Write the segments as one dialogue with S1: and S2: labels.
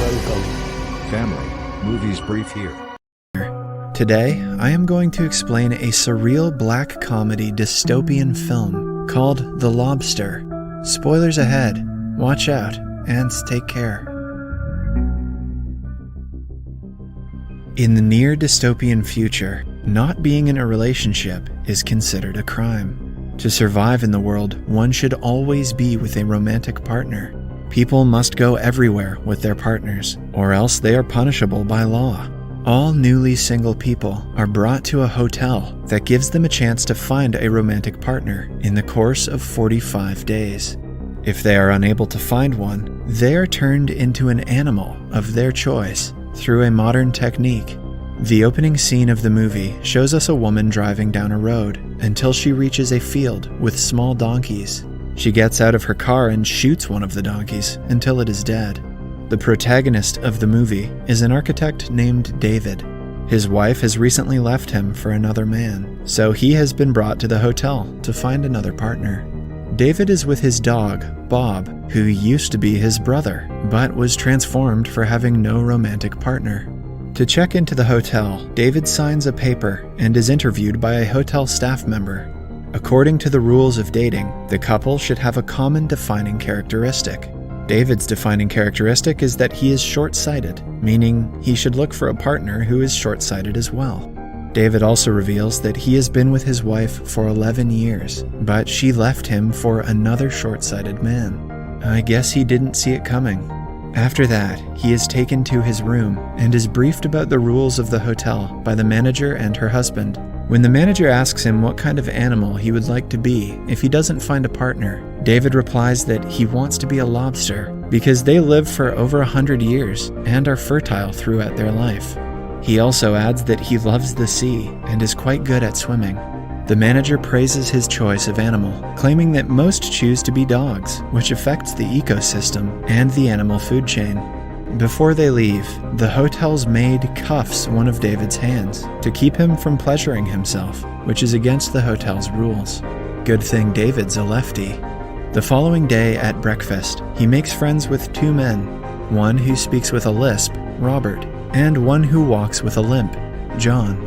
S1: Welcome.
S2: Family, Moviesbrief here.
S3: Today, I am going to explain a surreal black comedy dystopian film called The Lobster. Spoilers ahead, watch out, and take care. In the near dystopian future, not being in a relationship is considered a crime. To survive in the world, one should always be with a romantic partner. People must go everywhere with their partners, or else they are punishable by law. All newly single people are brought to a hotel that gives them a chance to find a romantic partner in the course of 45 days. If they are unable to find one, they are turned into an animal of their choice through a modern technique. The opening scene of the movie shows us a woman driving down a road until she reaches a field with small donkeys. She gets out of her car and shoots one of the donkeys until it is dead. The protagonist of the movie is an architect named David. His wife has recently left him for another man, so he has been brought to the hotel to find another partner. David is with his dog, Bob, who used to be his brother, but was transformed for having no romantic partner. To check into the hotel, David signs a paper and is interviewed by a hotel staff member. According to the rules of dating, the couple should have a common defining characteristic. David's defining characteristic is that he is short-sighted, meaning he should look for a partner who is short-sighted as well. David also reveals that he has been with his wife for 11 years, but she left him for another short-sighted man. I guess he didn't see it coming. After that, he is taken to his room and is briefed about the rules of the hotel by the manager and her husband. When the manager asks him what kind of animal he would like to be if he doesn't find a partner, David replies that he wants to be a lobster because they live for over 100 years and are fertile throughout their life. He also adds that he loves the sea and is quite good at swimming. The manager praises his choice of animal, claiming that most choose to be dogs, which affects the ecosystem and the animal food chain. Before they leave, the hotel's maid cuffs one of David's hands to keep him from pleasuring himself, which is against the hotel's rules. Good thing David's a lefty. The following day at breakfast, he makes friends with two men, one who speaks with a lisp, Robert, and one who walks with a limp, John.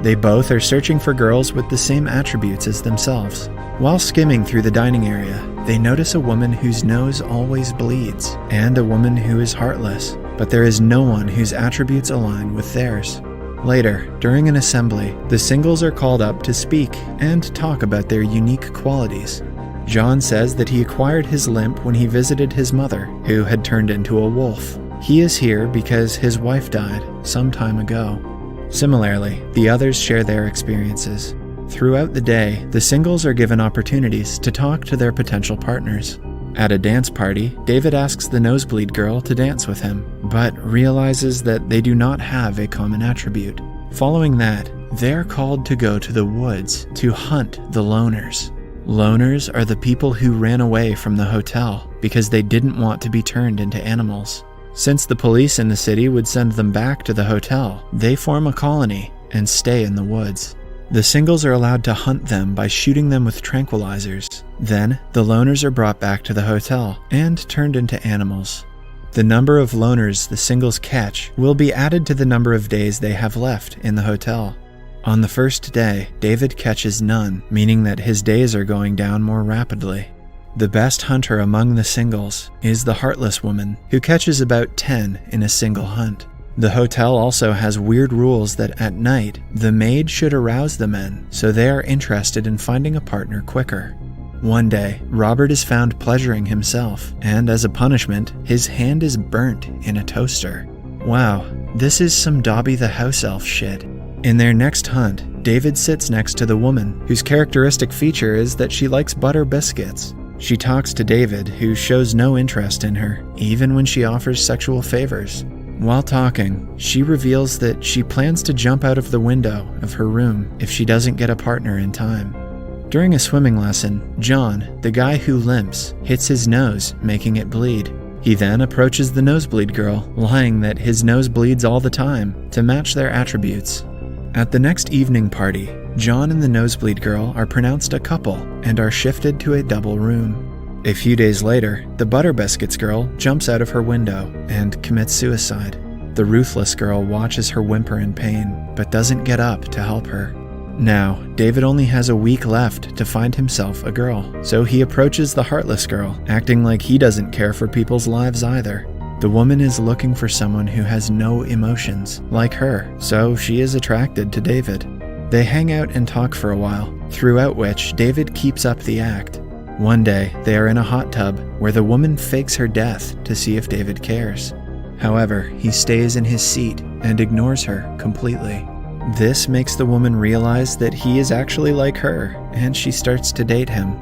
S3: They both are searching for girls with the same attributes as themselves. While skimming through the dining area, they notice a woman whose nose always bleeds, and a woman who is heartless, but there is no one whose attributes align with theirs. Later, during an assembly, the singles are called up to speak and talk about their unique qualities. John says that he acquired his limp when he visited his mother, who had turned into a wolf. He is here because his wife died some time ago. Similarly, the others share their experiences. Throughout the day, the singles are given opportunities to talk to their potential partners. At a dance party, David asks the nosebleed girl to dance with him, but realizes that they do not have a common attribute. Following that, they are called to go to the woods to hunt the loners. Loners are the people who ran away from the hotel because they didn't want to be turned into animals. Since the police in the city would send them back to the hotel, they form a colony and stay in the woods. The singles are allowed to hunt them by shooting them with tranquilizers. Then, the loners are brought back to the hotel and turned into animals. The number of loners the singles catch will be added to the number of days they have left in the hotel. On the first day, David catches none, meaning that his days are going down more rapidly. The best hunter among the singles is the heartless woman, who catches about 10 in a single hunt. The hotel also has weird rules that at night, the maid should arouse the men, so they are interested in finding a partner quicker. One day, Robert is found pleasuring himself, and as a punishment, his hand is burnt in a toaster. Wow, this is some Dobby the house elf shit. In their next hunt, David sits next to the woman, whose characteristic feature is that she likes butter biscuits. She talks to David, who shows no interest in her, even when she offers sexual favors. While talking, she reveals that she plans to jump out of the window of her room if she doesn't get a partner in time. During a swimming lesson, John, the guy who limps, hits his nose, making it bleed. He then approaches the nosebleed girl, lying that his nose bleeds all the time to match their attributes. At the next evening party, John and the nosebleed girl are pronounced a couple and are shifted to a double room. A few days later, the Butter Biscuits girl jumps out of her window and commits suicide. The ruthless girl watches her whimper in pain, but doesn't get up to help her. Now, David only has a week left to find himself a girl, so he approaches the heartless girl, acting like he doesn't care for people's lives either. The woman is looking for someone who has no emotions, like her, so she is attracted to David. They hang out and talk for a while, throughout which David keeps up the act. One day, they are in a hot tub where the woman fakes her death to see if David cares. However, he stays in his seat and ignores her completely. This makes the woman realize that he is actually like her, and she starts to date him.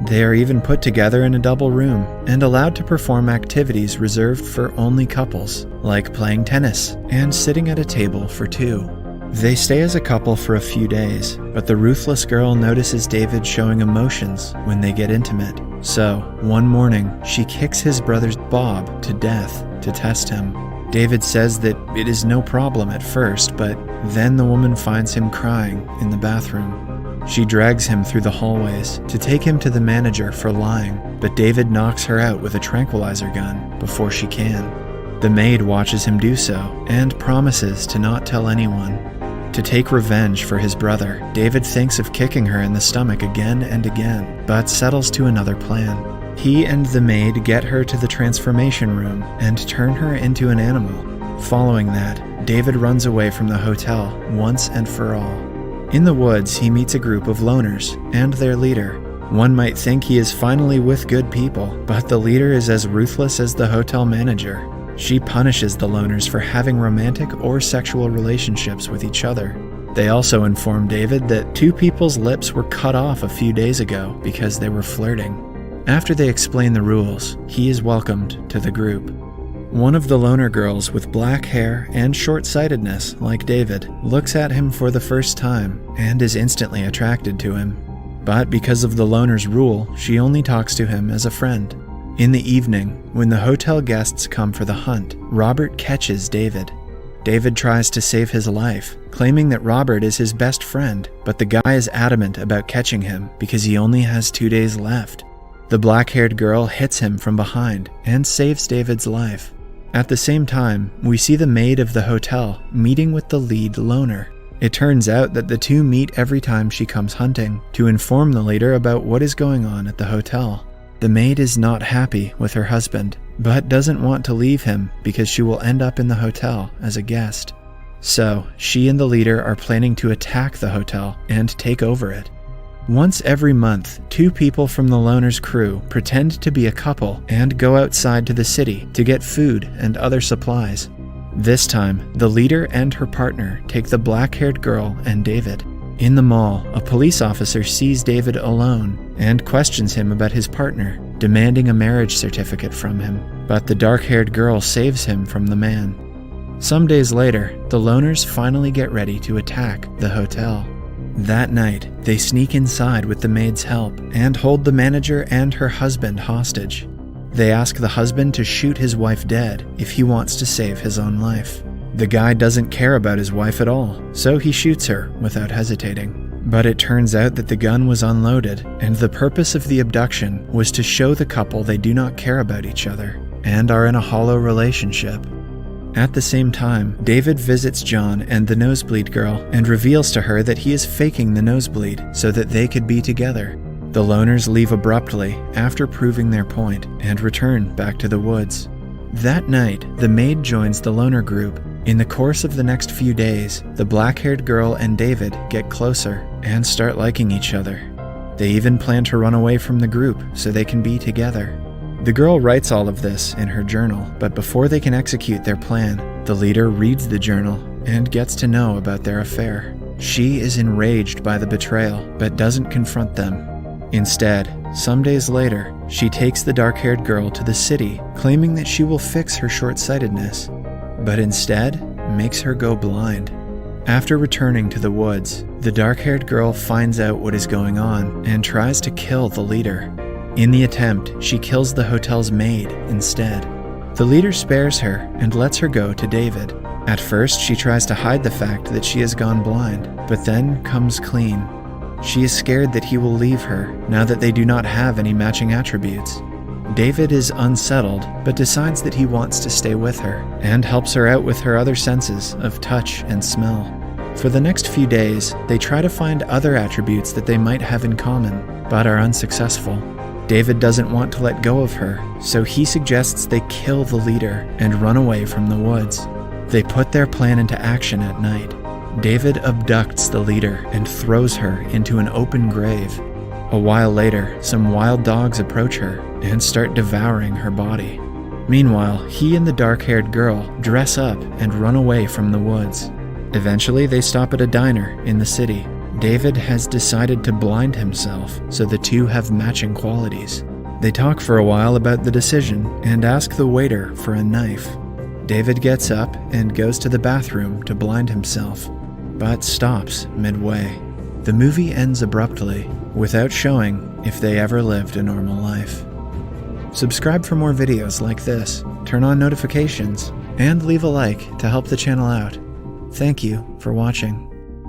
S3: They are even put together in a double room and allowed to perform activities reserved for only couples, like playing tennis and sitting at a table for two. They stay as a couple for a few days, but the ruthless girl notices David showing emotions when they get intimate. So, one morning, she kicks his brother Bob to death to test him. David says that it is no problem at first, but then the woman finds him crying in the bathroom. She drags him through the hallways to take him to the manager for lying, but David knocks her out with a tranquilizer gun before she can. The maid watches him do so and promises to not tell anyone. To take revenge for his brother, David thinks of kicking her in the stomach again and again, but settles to another plan. He and the maid get her to the transformation room and turn her into an animal. Following that, David runs away from the hotel once and for all. In the woods, he meets a group of loners and their leader. One might think he is finally with good people, but the leader is as ruthless as the hotel manager. She punishes the loners for having romantic or sexual relationships with each other. They also inform David that two people's lips were cut off a few days ago because they were flirting. After they explain the rules, he is welcomed to the group. One of the loner girls with black hair and short-sightedness, like David, looks at him for the first time and is instantly attracted to him. But because of the loner's rule, she only talks to him as a friend. In the evening, when the hotel guests come for the hunt, Robert catches David. David tries to save his life, claiming that Robert is his best friend, but the guy is adamant about catching him because he only has 2 days left. The black-haired girl hits him from behind and saves David's life. At the same time, we see the maid of the hotel meeting with the lead loner. It turns out that the two meet every time she comes hunting to inform the leader about what is going on at the hotel. The maid is not happy with her husband, but doesn't want to leave him because she will end up in the hotel as a guest. So, she and the leader are planning to attack the hotel and take over it. Once every month, two people from the loner's crew pretend to be a couple and go outside to the city to get food and other supplies. This time, the leader and her partner take the black-haired girl and David. In the mall, a police officer sees David alone and questions him about his partner, demanding a marriage certificate from him, but the dark-haired girl saves him from the man. Some days later, the loners finally get ready to attack the hotel. That night, they sneak inside with the maid's help and hold the manager and her husband hostage. They ask the husband to shoot his wife dead if he wants to save his own life. The guy doesn't care about his wife at all, so he shoots her without hesitating. But it turns out that the gun was unloaded, and the purpose of the abduction was to show the couple they do not care about each other and are in a hollow relationship. At the same time, David visits John and the nosebleed girl and reveals to her that he is faking the nosebleed so that they could be together. The loners leave abruptly after proving their point and return back to the woods. That night, the maid joins the loner group. In the course of the next few days, the black-haired girl and David get closer and start liking each other. They even plan to run away from the group so they can be together. The girl writes all of this in her journal, but before they can execute their plan, the leader reads the journal and gets to know about their affair. She is enraged by the betrayal, but doesn't confront them. Instead, some days later, she takes the dark-haired girl to the city, claiming that she will fix her short-sightedness, but instead makes her go blind. After returning to the woods, the dark-haired girl finds out what is going on and tries to kill the leader. In the attempt, she kills the hotel's maid instead. The leader spares her and lets her go to David. At first, she tries to hide the fact that she has gone blind, but then comes clean. She is scared that he will leave her now that they do not have any matching attributes. David is unsettled, but decides that he wants to stay with her and helps her out with her other senses of touch and smell. For the next few days, they try to find other attributes that they might have in common, but are unsuccessful. David doesn't want to let go of her, so he suggests they kill the leader and run away from the woods. They put their plan into action at night. David abducts the leader and throws her into an open grave. A while later, some wild dogs approach her and start devouring her body. Meanwhile, he and the dark-haired girl dress up and run away from the woods. Eventually, they stop at a diner in the city. David has decided to blind himself so the two have matching qualities. They talk for a while about the decision and ask the waiter for a knife. David gets up and goes to the bathroom to blind himself, but stops midway. The movie ends abruptly, without showing if they ever lived a normal life. Subscribe for more videos like this, turn on notifications, and leave a like to help the channel out. Thank you for watching.